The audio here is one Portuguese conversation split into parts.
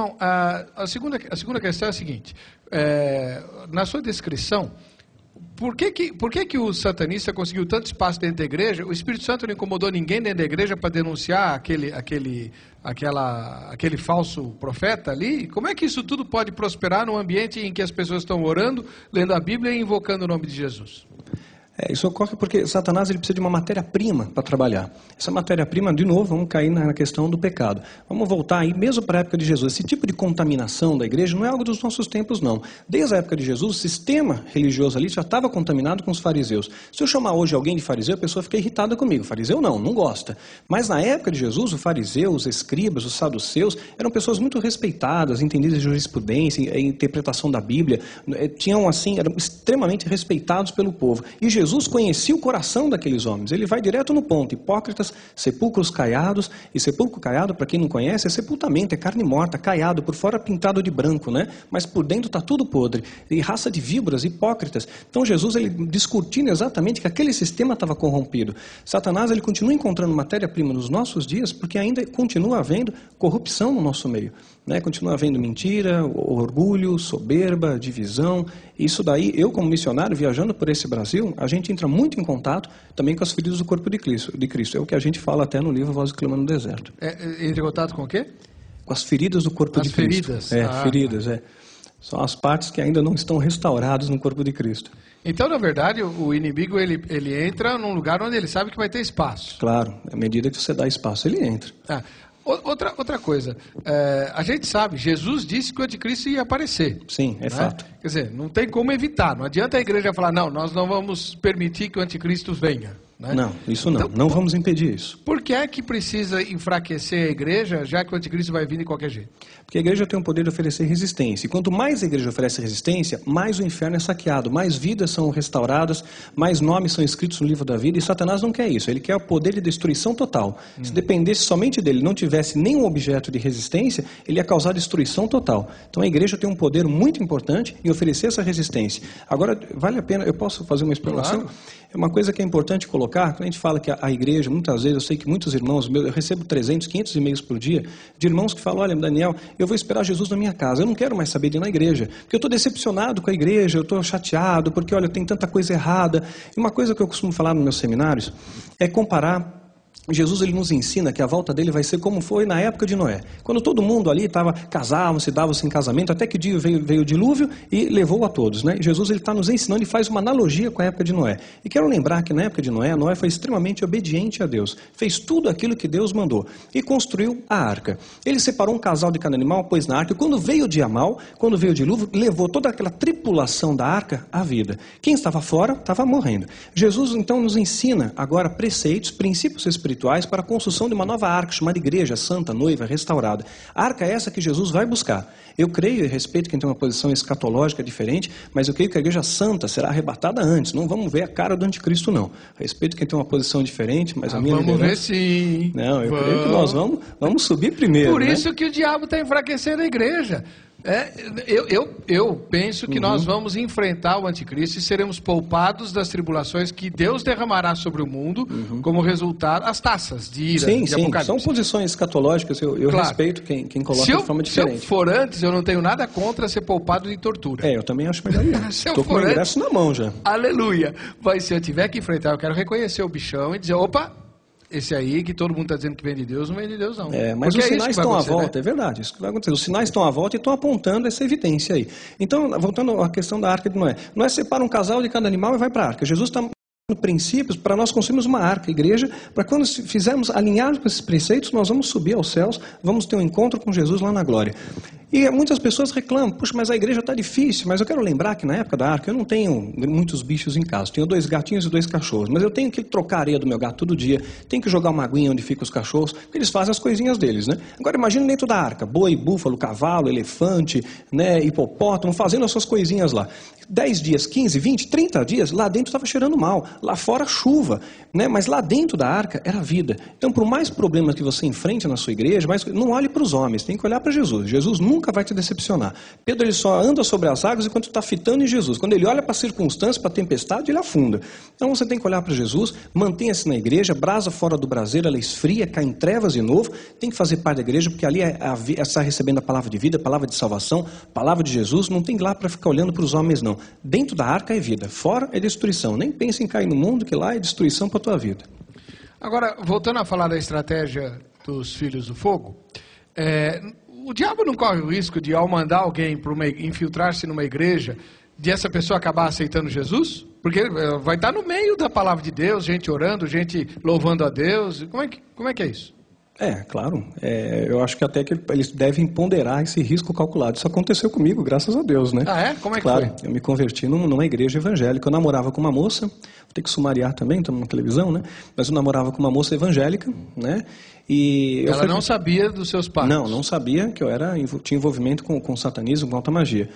irmão, a segunda questão é a seguinte. Na sua descrição, por que o satanista conseguiu tanto espaço dentro da igreja? O Espírito Santo não incomodou ninguém dentro da igreja para denunciar aquele falso profeta ali? Como é que isso tudo pode prosperar num ambiente em que as pessoas estão orando, lendo a Bíblia e invocando o nome de Jesus? Isso ocorre porque Satanás ele precisa de uma matéria-prima para trabalhar. Essa matéria-prima, de novo, vamos cair na questão do pecado. Vamos voltar aí, mesmo para a época de Jesus. Esse tipo de contaminação da igreja não é algo dos nossos tempos, não. Desde a época de Jesus, o sistema religioso ali já estava contaminado com os fariseus. Se eu chamar hoje alguém de fariseu, a pessoa fica irritada comigo. Fariseu não gosta. Mas na época de Jesus, o fariseu, os escribas, os saduceus, eram pessoas muito respeitadas, entendidas de jurisprudência, em interpretação da Bíblia. Eram extremamente respeitados pelo povo. E Jesus conhecia o coração daqueles homens. Ele vai direto no ponto. Hipócritas, sepulcros caiados. E sepulcro caiado, para quem não conhece, é sepultamento, é carne morta, caiado, por fora pintado de branco, né? Mas por dentro está tudo podre. E raça de víboras, hipócritas. Então Jesus, ele discutindo exatamente que aquele sistema estava corrompido. Satanás, ele continua encontrando matéria-prima nos nossos dias, porque ainda continua havendo corrupção no nosso meio. Né? Continua havendo mentira, orgulho, soberba, divisão. Isso daí, eu como missionário, viajando por esse Brasil, a gente entra muito em contato também com as feridas do corpo de Cristo. É o que a gente fala até no livro Voz do Clama no Deserto. Entra em contato com o quê? Com as feridas do corpo de Cristo. As feridas. São as partes que ainda não estão restauradas no corpo de Cristo. Então, na verdade, o inimigo ele entra num lugar onde ele sabe que vai ter espaço. Claro, à medida que você dá espaço, ele entra. Outra coisa, a gente sabe, Jesus disse que o anticristo ia aparecer. Sim, é fato. Quer dizer, não tem como evitar, não adianta a igreja falar, não, nós não vamos permitir que o anticristo venha. Né? Não, isso não, então, não vamos impedir isso. Por que é que precisa enfraquecer a igreja, já que o anticristo vai vir de qualquer jeito? Porque a igreja tem o poder de oferecer resistência. E quanto mais a igreja oferece resistência, mais o inferno é saqueado, mais vidas são restauradas, mais nomes são escritos no livro da vida. E Satanás não quer isso, ele quer o poder de destruição total. Se dependesse somente dele, não tivesse nenhum objeto de resistência, ele ia causar destruição total. Então a igreja tem um poder muito importante em oferecer essa resistência. Agora, vale a pena, eu posso fazer uma explanação? Claro. É uma coisa que é importante colocar, quando a gente fala que a igreja, muitas vezes, eu sei que muitos irmãos, eu recebo 300, 500 e-mails por dia, de irmãos que falam, olha, Daniel, eu vou esperar Jesus na minha casa, eu não quero mais saber de ir na igreja, porque eu estou decepcionado com a igreja, eu estou chateado, porque, olha, tem tanta coisa errada. E uma coisa que eu costumo falar nos meus seminários é comparar. Jesus ele nos ensina que a volta dele vai ser como foi na época de Noé. Quando todo mundo ali casavam-se, davam-se em casamento, até que dia veio o dilúvio e levou a todos. Né? Jesus está nos ensinando e faz uma analogia com a época de Noé. E quero lembrar que na época de Noé, Noé foi extremamente obediente a Deus. Fez tudo aquilo que Deus mandou e construiu a arca. Ele separou um casal de cada animal, pôs na arca. E quando veio o dia mau, quando veio o dilúvio, levou toda aquela tripulação da arca à vida. Quem estava fora estava morrendo. Jesus então nos ensina agora preceitos, princípios espirituais para a construção de uma nova arca, chamada igreja, santa, noiva, restaurada. A arca é essa que Jesus vai buscar. Eu creio e respeito quem tem uma posição escatológica diferente, mas eu creio que a igreja santa será arrebatada antes. Não vamos ver a cara do anticristo, não. Respeito quem tem uma posição diferente, mas a minha vamos liderança... ver sim. Não, eu creio que nós vamos subir primeiro. Por isso que o diabo está enfraquecendo a igreja. Eu penso que nós vamos enfrentar o anticristo e seremos poupados das tribulações que Deus derramará sobre o mundo como resultado, as taças de ira, de Apocalipse. São posições escatológicas, eu claro. Respeito quem coloca de forma diferente. Se eu for antes, eu não tenho nada contra ser poupado de tortura. Eu também acho melhor isso. Estou com o ingresso na mão já. Aleluia. Mas se eu tiver que enfrentar, eu quero reconhecer o bichão e dizer, opa, esse aí que todo mundo está dizendo que vem de Deus, não vem de Deus não. Mas os sinais estão à volta, né? É verdade, isso que vai acontecer. Os sinais estão à volta e estão apontando essa evidência aí. Então, voltando à questão da arca de Noé. Noé separa um casal de cada animal e vai para a arca. Jesus está princípios para nós construirmos uma arca, igreja, para quando fizermos, alinharmos com esses preceitos, nós vamos subir aos céus, vamos ter um encontro com Jesus lá na glória. E muitas pessoas reclamam, puxa, mas a igreja está difícil, mas eu quero lembrar que na época da arca eu não tenho muitos bichos em casa, tenho 2 gatinhos e 2 cachorros, mas eu tenho que trocar a areia do meu gato todo dia, tenho que jogar uma aguinha onde ficam os cachorros, porque eles fazem as coisinhas deles, né? Agora imagina dentro da arca, boi, búfalo, cavalo, elefante, né, hipopótamo, fazendo as suas coisinhas lá. 10 dias, 15, 20, 30 dias, lá dentro estava cheirando mal, lá fora chuva, né? Mas lá dentro da arca era vida. Então, por mais problemas que você enfrente na sua igreja, mas não olhe para os homens, tem que olhar para Jesus. Jesus nunca nunca vai te decepcionar. Pedro ele só anda sobre as águas enquanto está fitando em Jesus. Quando ele olha para as circunstâncias, para a tempestade, ele afunda. Então você tem que olhar para Jesus, mantenha-se na igreja, brasa fora do braseiro, ela esfria, cai em trevas de novo, tem que fazer parte da igreja, porque ali está recebendo a palavra de vida, a palavra de salvação, a palavra de Jesus, não tem lá para ficar olhando para os homens não. Dentro da arca é vida, fora é destruição. Nem pense em cair no mundo, que lá é destruição para a tua vida. Agora, voltando a falar da estratégia dos filhos do fogo, o diabo não corre o risco de, ao mandar alguém para infiltrar-se numa igreja, de essa pessoa acabar aceitando Jesus? Porque vai estar no meio da palavra de Deus, gente orando, gente louvando a Deus. Como é que é isso? Claro. Eu acho que até que eles devem ponderar esse risco calculado. Isso aconteceu comigo, graças a Deus, né? Ah, é? Como é que claro, foi? Eu me converti numa igreja evangélica. Eu namorava com uma moça, vou ter que sumariar também, estamos na televisão, né? Mas eu namorava com uma moça evangélica, né? E ela não sabia dos seus pais? Não sabia que eu tinha envolvimento com satanismo, com alta magia.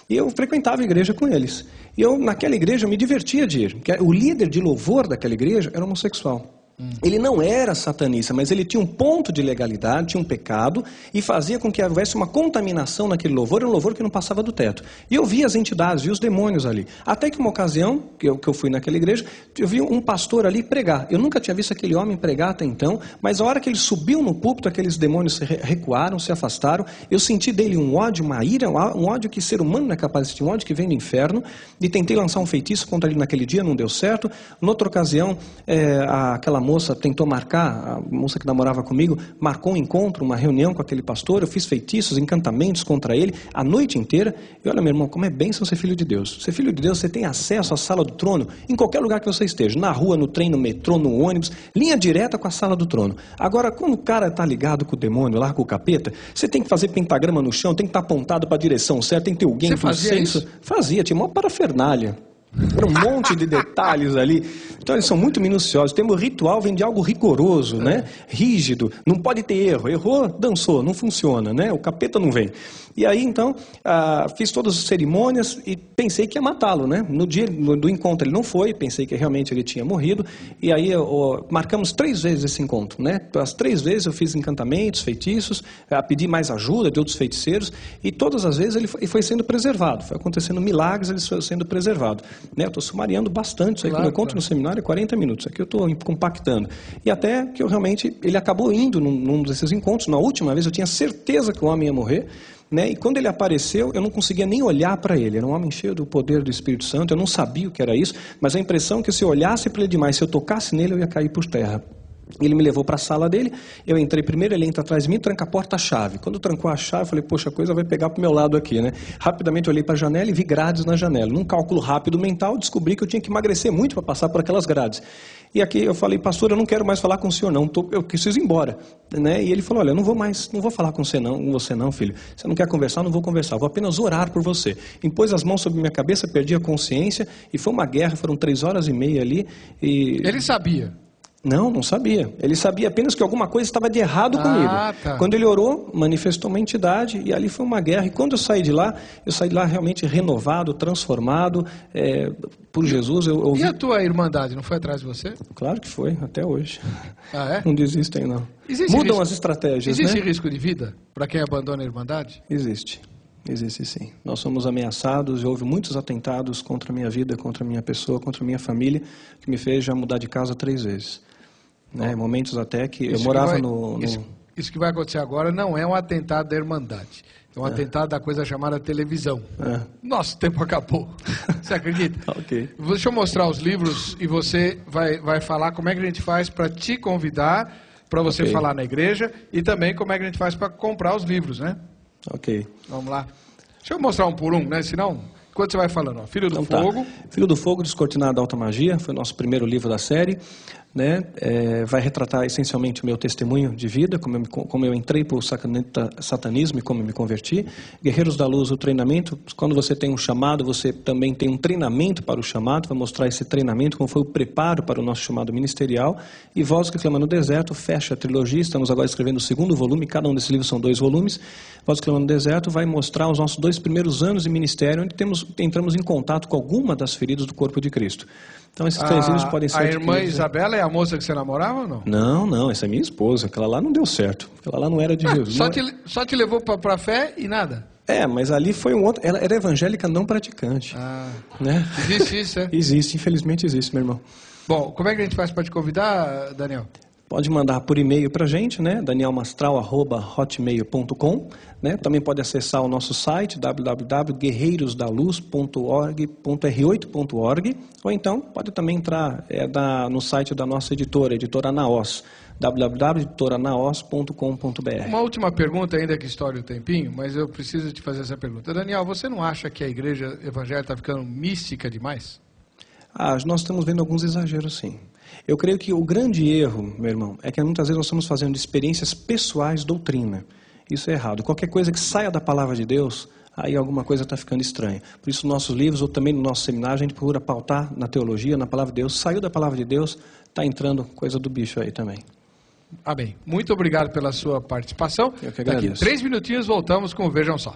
E eu frequentava a igreja com eles. E naquela igreja, eu me divertia de ir. Porque o líder de louvor daquela igreja era homossexual. Ele não era satanista, mas ele tinha um ponto de legalidade, tinha um pecado, e fazia com que houvesse uma contaminação naquele louvor, era um louvor que não passava do teto. E eu via as entidades, via os demônios ali. Até que uma ocasião, que eu fui naquela igreja, eu vi um pastor ali pregar. Eu nunca tinha visto aquele homem pregar até então, mas a hora que ele subiu no púlpito, aqueles demônios recuaram, se afastaram. Eu senti dele um ódio, uma ira, um ódio que ser humano não é capaz de sentir, um ódio que vem do inferno, e tentei lançar um feitiço contra ele naquele dia, não deu certo. Noutra ocasião, aquela moça tentou marcar, a moça que namorava comigo, marcou um encontro, uma reunião com aquele pastor, eu fiz feitiços, encantamentos contra ele, a noite inteira. E olha, meu irmão, como é bênção ser filho de Deus. Ser filho de Deus, você tem acesso à sala do trono, em qualquer lugar que você esteja, na rua, no trem, no metrô, no ônibus, linha direta com a sala do trono. Agora, quando o cara está ligado com o demônio, lá com o capeta, você tem que fazer pentagrama no chão, tem que estar apontado para a direção certa, tem que ter alguém... Você fazia isso? Fazia, tinha uma parafernália. Era um monte de detalhes ali. Então eles são muito minuciosos. Temos ritual, vem de algo rigoroso, né? Rígido. Não pode ter erro. Errou, dançou, não funciona, né? O capeta não vem. E aí então fiz todas as cerimônias e pensei que ia matá-lo, né? No dia do encontro ele não foi, pensei que realmente ele tinha morrido. E aí marcamos 3 vezes esse encontro, né? As 3 vezes eu fiz encantamentos, feitiços, pedi mais ajuda de outros feiticeiros, e todas as vezes ele foi sendo preservado. Foi acontecendo milagres, ele foi sendo preservado. Né? Eu estou sumariando bastante isso aí. Claro, quando eu conto no seminário é 40 minutos. Aqui eu estou compactando. E até que ele acabou indo num desses encontros. Na última vez eu tinha certeza que o homem ia morrer. Né? E quando ele apareceu, eu não conseguia nem olhar para ele. Era um homem cheio do poder do Espírito Santo. Eu não sabia o que era isso. Mas a impressão é que se eu olhasse para ele demais, se eu tocasse nele, eu ia cair por terra. Ele me levou para a sala dele, eu entrei primeiro, ele entra atrás de mim, tranca a porta a chave. Quando trancou a chave, eu falei, poxa, a coisa vai pegar para o meu lado aqui, né? Rapidamente eu olhei para a janela e vi grades na janela. Num cálculo rápido mental, descobri que eu tinha que emagrecer muito para passar por aquelas grades. E aqui eu falei, pastor, eu não quero mais falar com o senhor não, eu preciso ir embora. Né? E ele falou, olha, eu não vou falar com você não, filho. Você não quer conversar, não vou conversar, vou apenas orar por você. Impôs as mãos sobre minha cabeça, perdi a consciência, e foi uma guerra, foram 3 horas e meia ali. E... Ele sabia? Não sabia. Ele sabia apenas que alguma coisa estava de errado comigo. Tá. Quando ele orou, manifestou uma entidade, e ali foi uma guerra. E quando eu saí de lá realmente renovado, transformado por Jesus. E a tua irmandade, não foi atrás de você? Claro que foi, até hoje. Ah, é? Não desistem, não. Mudam as estratégias, Existe risco de vida para quem abandona a irmandade? Existe sim. Nós somos ameaçados e houve muitos atentados contra a minha vida, contra a minha pessoa, contra a minha família, que me fez já mudar de casa 3 vezes. Né? Momentos até que eu morava Isso que vai acontecer agora não é um atentado da Irmandade. É um atentado da coisa chamada televisão. Nosso tempo acabou. Você acredita? Ok. Deixa eu mostrar os livros e você vai falar como é que a gente faz para te convidar, para você falar na igreja, e também como é que a gente faz para comprar os livros, né? Ok. Vamos lá. Deixa eu mostrar um por um, né? Senão... Enquanto você vai falando, Filho do Fogo. Filho do Fogo, Descortinado da Alta Magia, foi o nosso primeiro livro da série. Né? Vai retratar essencialmente o meu testemunho de vida, como eu entrei para o satanismo e como eu me converti. Guerreiros da Luz, o treinamento. Quando você tem um chamado, você também tem um treinamento para o chamado. Vai mostrar esse treinamento, como foi o preparo para o nosso chamado ministerial. E Voz que Clama no Deserto, fecha a trilogia. Estamos agora escrevendo o 2º volume. Cada um desses livros são 2 volumes. Voz que Clama no Deserto vai mostrar os nossos 2 primeiros anos de ministério, onde entramos em contato com alguma das feridas do corpo de Cristo. Então esses 3 livros podem ser A irmã adquiridos, Isabela é a moça que você namorava ou não? Não, essa é minha esposa. Aquela lá não deu certo. Aquela lá não era de Jesus. Só te levou para a fé e nada? Mas ali foi um outro... Ela era evangélica não praticante. Né? Existe isso, é? Existe, infelizmente existe, meu irmão. Bom, como é que a gente faz para te convidar, Daniel? Pode mandar por e-mail para a gente, né? danielmastral@hotmail.com, né? Também pode acessar o nosso site, www.guerreirosdaluz.org.r8.org, ou então pode também entrar no site da nossa editora, Editora Naós, www.editoranaos.com.br. Uma última pergunta, ainda que estoure o tempinho, mas eu preciso te fazer essa pergunta. Daniel, você não acha que a igreja evangélica está ficando mística demais? Nós estamos vendo alguns exageros, sim. Eu creio que o grande erro, meu irmão, é que muitas vezes nós estamos fazendo de experiências pessoais doutrina. Isso é errado. Qualquer coisa que saia da palavra de Deus, aí alguma coisa está ficando estranha. Por isso, nossos livros, ou também no nosso seminário, a gente procura pautar na teologia, na palavra de Deus. Saiu da palavra de Deus, está entrando coisa do bicho aí também. Amém. Muito obrigado pela sua participação. Eu que agradeço. Daqui 3 minutinhos voltamos com o Vejam Só.